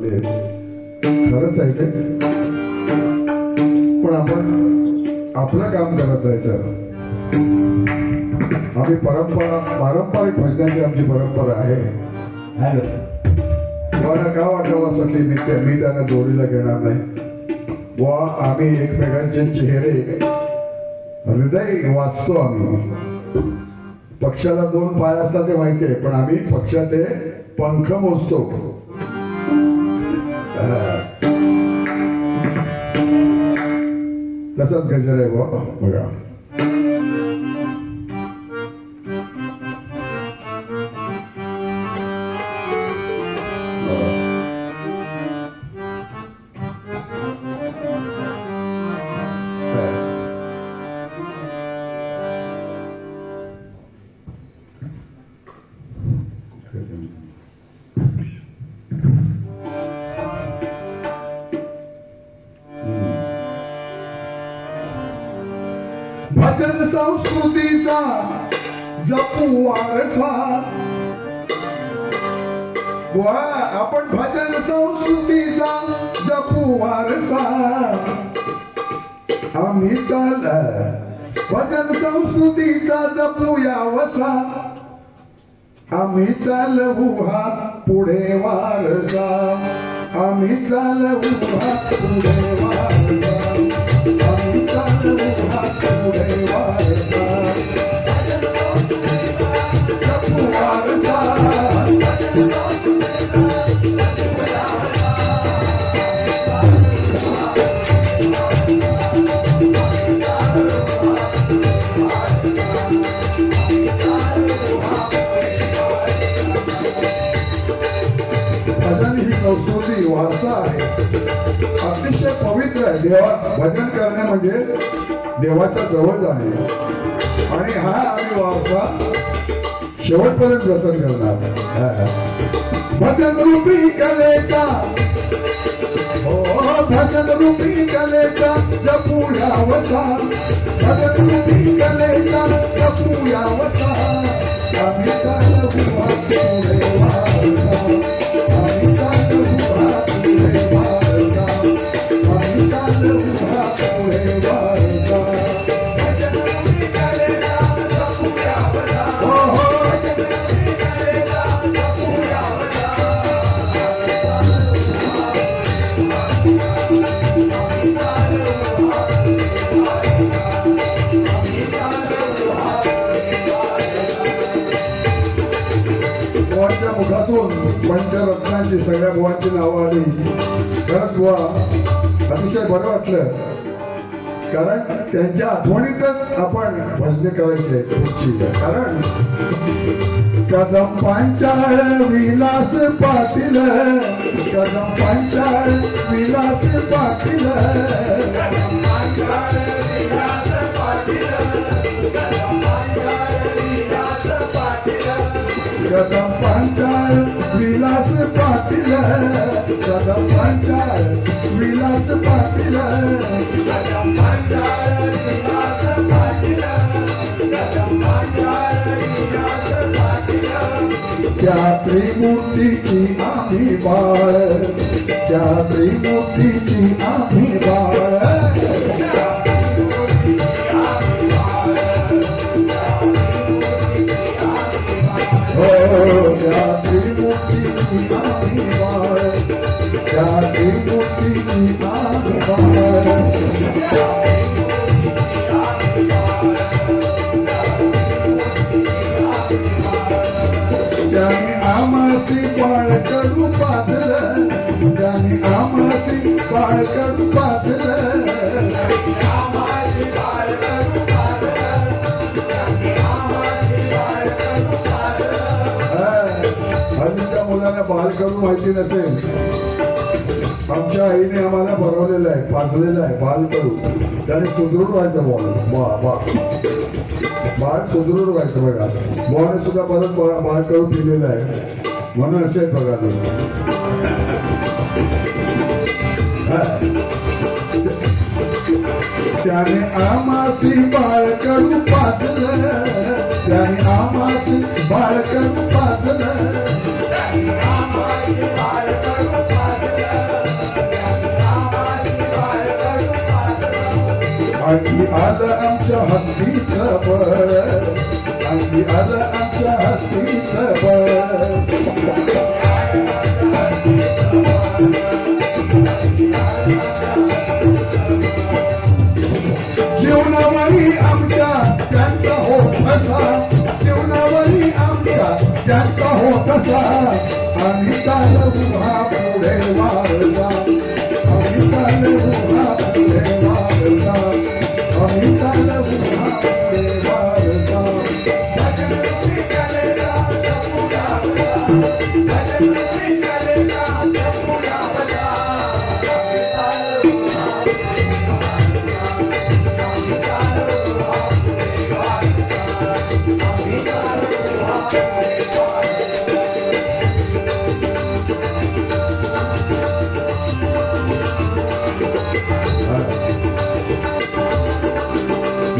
लागले. खरंच आहे ते, पण आपण आपलं काम करत राहायचं. आम्ही पारंपरिक भजनाची आमची परंपरा आहे. मला का वाटावं असं ते मी त्यांना जोडीला घेणार नाही. वा आम्ही एकमेकांचे चेहरे हृदय वाचतो. आम्ही पक्षाला 2 पाय असतात ते माहिती आहे, पण आम्ही पक्षाचे पंख मोजतो. तसाच गजर आहे बघा. भजन संस्कृतीचा जपू वारसा. आपण भजन संस्कृतीचा जपू वारसा. आम्ही भजन संस्कृतीचा जपू यावसा. आम्ही चालवू हा पुढे वारसा. आम्ही चालवू हा पुढे वारसा. आम्ही चालवू हा पुढे वारसा. जपू वारसा. भजन ही संस्कृती वारसा आहे. अतिशय पवित्र आहे. भजन करणे म्हणजे देवाच्या जवळ जाणे, आणि हा आम्ही वारसा शेवटपर्यंत जतन करणार. भजन रूपी कलेचा, भजन रूपी कलेचा जपू यावसा. भजन रूपी कलेचा जपू यावसा. आम्ही चालवू हा पुढे वारसा. आम्ही चालवू हा पुढे वारसा. आम्ही चालवू हा पुढे वारसा. भजन रूपी कलेचा जपू यावसा. भजन रूपी कलेचा जपू यावसा. बुवांच्या मुखातून पंचरत्नांची सगळ्या बुवांची नावं आली. खरंच बुवा अतिशय बरं वाटलं, कारण त्यांच्या आठवणीतच आपण भजने करायचे पुढची. कारण कदम पांचाळ विलास पाटील, कदम पांचाळ विलास पाटील. कदम पांचाळ विलास पाटील. कदम पांचाळ विलास पाटील. कदम पांचाळ विलास पाटील. कदम पांचाळ विलास पाटील. त्या त्रिमूर्तीची आम्ही बाळ. त्या त्रिमूर्तीची आम्ही बाळ. त्या त्रिमूर्तीची आम्ही बाळ. त्या त्रिमूर्तीची आम्ही बाळ. त्याने आमासी बाळकडू पाजलं. त्याने आमासी बाळकडू पाजलं. हल्लीच्या मुलांना बालकडू माहिती नसेल. आमच्या आईने आम्हाला भरवलेलं आहे, पाजलेलं आहे बालकडू. त्याने सुदृढ व्हायचं बाळ सुदृढ व्हायचं. बघा बुवाने सुद्धा परत बालकडू पिलेलं आहे, म्हणून असे बघा. त्याने आमासी बाळकडू पाजलं. त्याने आमासी बाळकडू पाजलं. त्याने आमासी बाळकडू पाजलं. आणखी आलं आमच्या हत्तीचं बळ, आणखी आलं आमच्या हत्तीचं बळ. जीवनावरी आमच्या त्यांचा हो कसा, जीवनावरी आमच्या त्यांचा हो कसा. आम्ही चालू हा पुढे वारसा, आम्ही चालू हा पुढे वारसा, आम्ही चालू हा पुढे वारसा.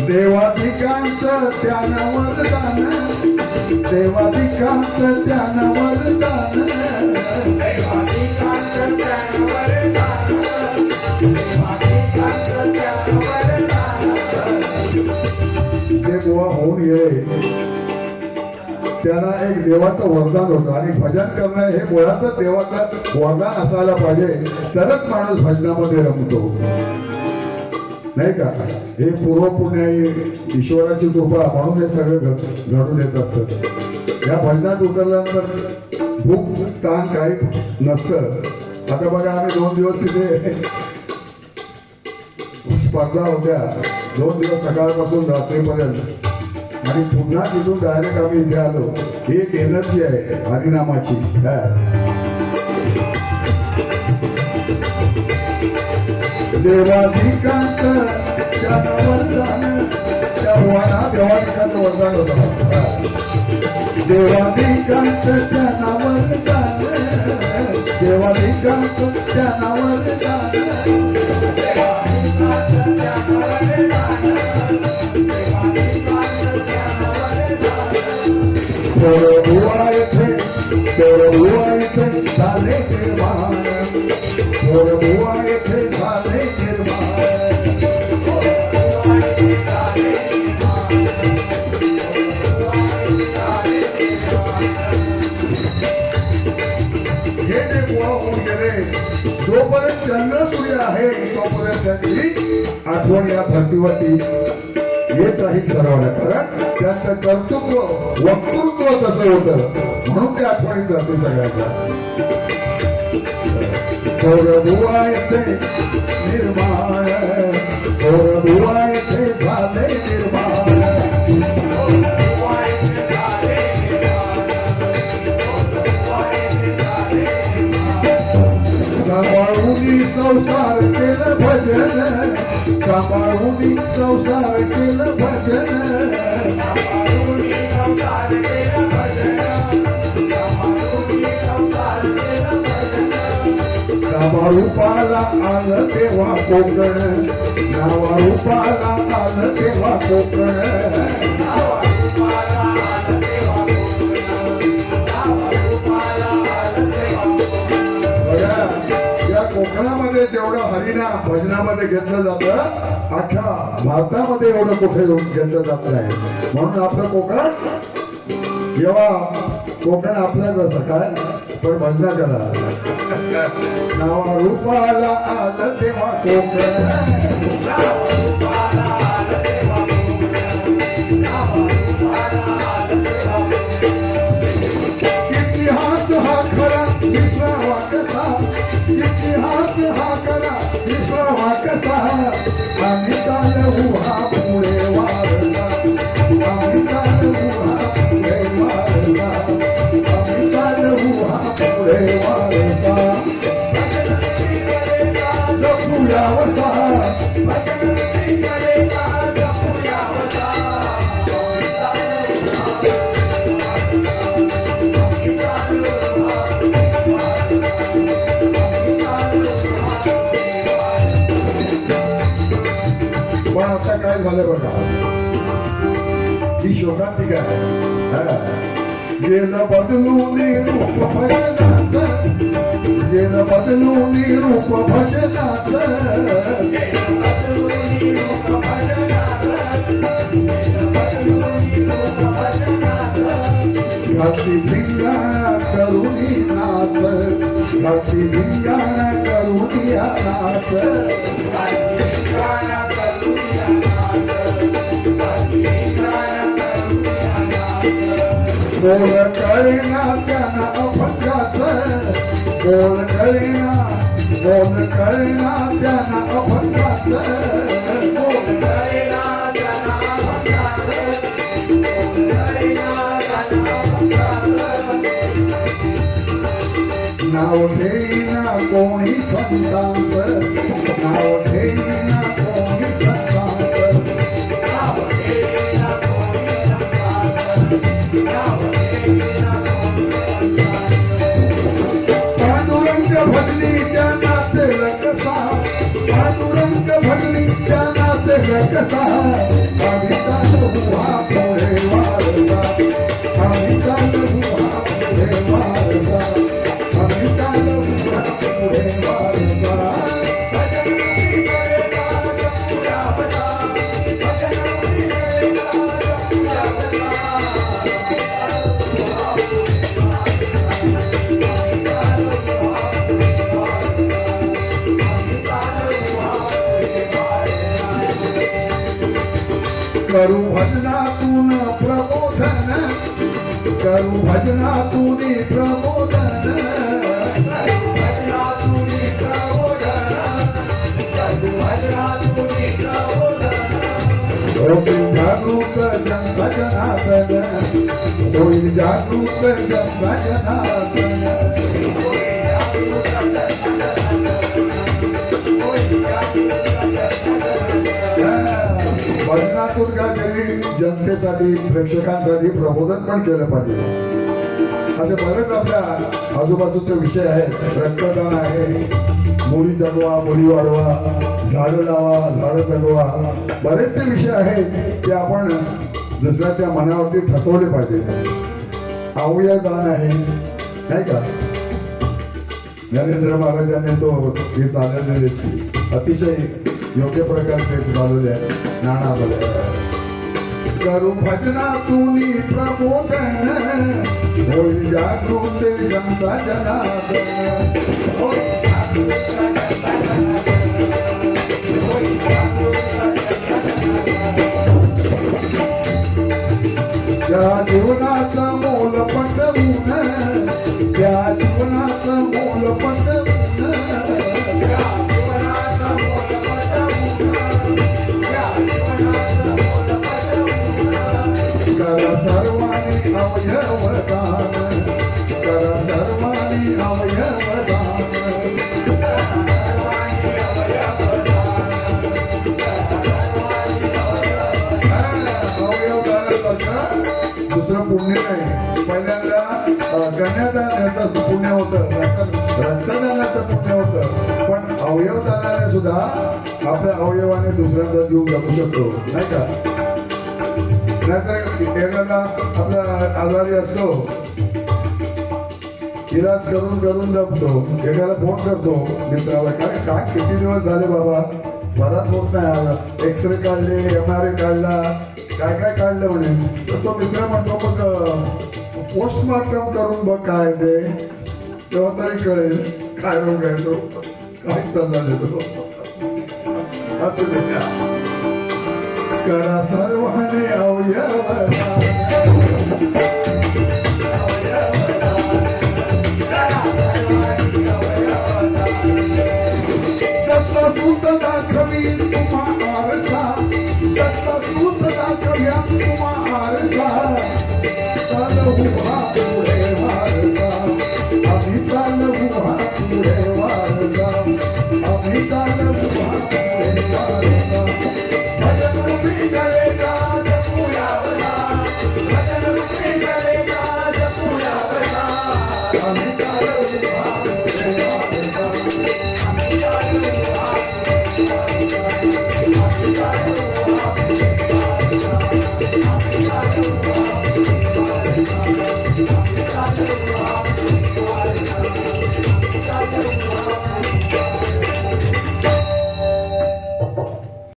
देवाधिकांचं त्यान वरदान, देवाधिकांचं त्यान वरदान, देवाधिकांचं त्यान वरदान, देवाधिकांचं त्यान वरदान. जे गोवा होऊन येईल त्यांना एक देवाचं वरदान होतं आणि भजन करणं हे मुळातच देवाचं वरदान असायला पाहिजे, तरच माणूस भजनामध्ये रमतो, नाही का. हे पूर्व पुण्य ईश्वराची कृपा म्हणून हे सगळं घडून येत असतं. या भजनात उतरल्यानंतर भूक ताण काही नसतं. आता बघा आम्ही 2 दिवस तिथे स्पर्धा होत्या, 2 दिवस सकाळपासून रात्रीपर्यंत, आणि पुन्हा तिथून डायरेक्ट आम्ही इथे आलो. ही एक एनर्जी आहे हरिनामाची. देवाधिकांचं त्यानं वरदान, त्या भुवाना देवाधिकांचं वरदान होतं. देवाधिकांचं त्यानं वरदान, देवाधिकांचं त्यानं वरदान. थोडं भुवा येथे, थोडं भुवा येथे झाले निर्माण, थोडं भुवा येथे झाले निर्माण. हे जे बुवा होऊन गेले, जोपर्यंत चंद्र सूर्य आहे तोपर्यंत त्यांची आठवण या धर्तीवरती येत राहील सर्वांना. कारण त्यांचं कर्तृत्व वक्तृत्व तसं होतं म्हणून ते आठवणीत राहते सगळ्यांना. थोडं बुवा येथे निर्माण, थोडं बुवा येथे झाले निर्माण. सांभाळून संसार केलं भजन, सांभाळून संसार केलं भजन, नावारूपाला आलं तेव्हा कोकण, नावारूपाला आलं तेव्हा कोकण. या कोकणामध्ये जेवढं हरिनाम भजनामध्ये घेतलं जातं, अख्ख्या भारतामध्ये एवढं कुठे घेतलं जात नाही. म्हणून आपलं कोकण, जेव्हा कोकण आपल्याच असं काय, पण भजना करा. नावा रूपाला आलं तेव्हा कोकण, इतिहास हा खरा विसरावा कसा, इतिहास हा खरा विसरावा कसा. आम्ही चालू हा पुढे वारसा, आम्ही चालू हा पुढे वारसा, आम्ही चालू हा पुढे वारसा. जपूया वसा, पण आता काय झालं बघा, ही शोकांतिका आहे. गेलं बदलून रूप भजनाचं, गेलं बदलून रूप भजनाचं, भक्ती धिंगाणा करुणी नाच भक्ती धिंगाणा करुणी नाच बोल कळेना त्यांना अभंगाच बोल कळेना त्यांना अभंगाच बोल कळेना त्यांना अभंगाच नाव घेईना कोणी संतांच नाव घेईना कोणी संतांच पांडुरंग भजनी त्या नाचेल कसा पांडुरंग भजनी त्या नाचेल कसा आम्ही चालू हा पुढे वारसा आम्ही चालू हा पुढे वारसा आम्ही चालू हा पुढे वारसा करू भजनातून प्रबोधन करू भजनातून प्रबोधन होईल जागरूक जनता जनार्दन होईल जागरूक जनता जनार्दन भजनातून काहीतरी जनतेसाठी प्रेक्षकांसाठी प्रबोधन पण केलं पाहिजे असे बरेच आपल्या आजूबाजूचे विषय आहेत रक्तदान आहे मुली जगवा मुली वाढवा झाडं लावा झाडं जगवा बरेचसे विषय आहेत ते आपण दुसऱ्याच्या मनावरती ठसवले पाहिजे अवयवदान आहे नाही का नरेंद्र महाराजांनी तो हे चालवलेले अतिशय योग्य प्रकारे ते चालवले आहे नाना करू भजनातून प्रबोधन होईल जागृत जनता जनार्दन त्या जीवनाचं मोल पटवून त्या जीवनाचं मोल पटवून करा सर्वांनी अवयवदान करा सर्वांनी अवयवदान दुसरं पुण्य नाही पहिल्यांदा कन्यादानाचं पुण्य होतं रक्तदानाचं पुण्य होतं पण अवयवदानाने सुद्धा आपल्या अवयवाने दुसऱ्याचा जीव जगू शकतो नाही का नाहीतर एखादा आपला आजारी असतो इलाज करून करून जगतो एखादा फोन करतो मित्राला काय काय किती दिवस झाले बाबा बराच होत नाही एक्सरे काढले MRI काढला काय काय काढलं म्हणे तर तो मित्र म्हणतो मग पोस्टमार्टम करून बघ काय ते तेव्हा तरी कळेल काय रोग आहे तो काय सल्ला देतो असं नाही करा सर्वांनी अवयवदान दत्ता सूत दाखवी तुम्हा आरसा दत्ता सूत दाखव्या तुम्हा आरसा चालवू हा पुढे वारसा आम्ही चालवू हा पुढे वारसा आम्ही चालवू हा पुढे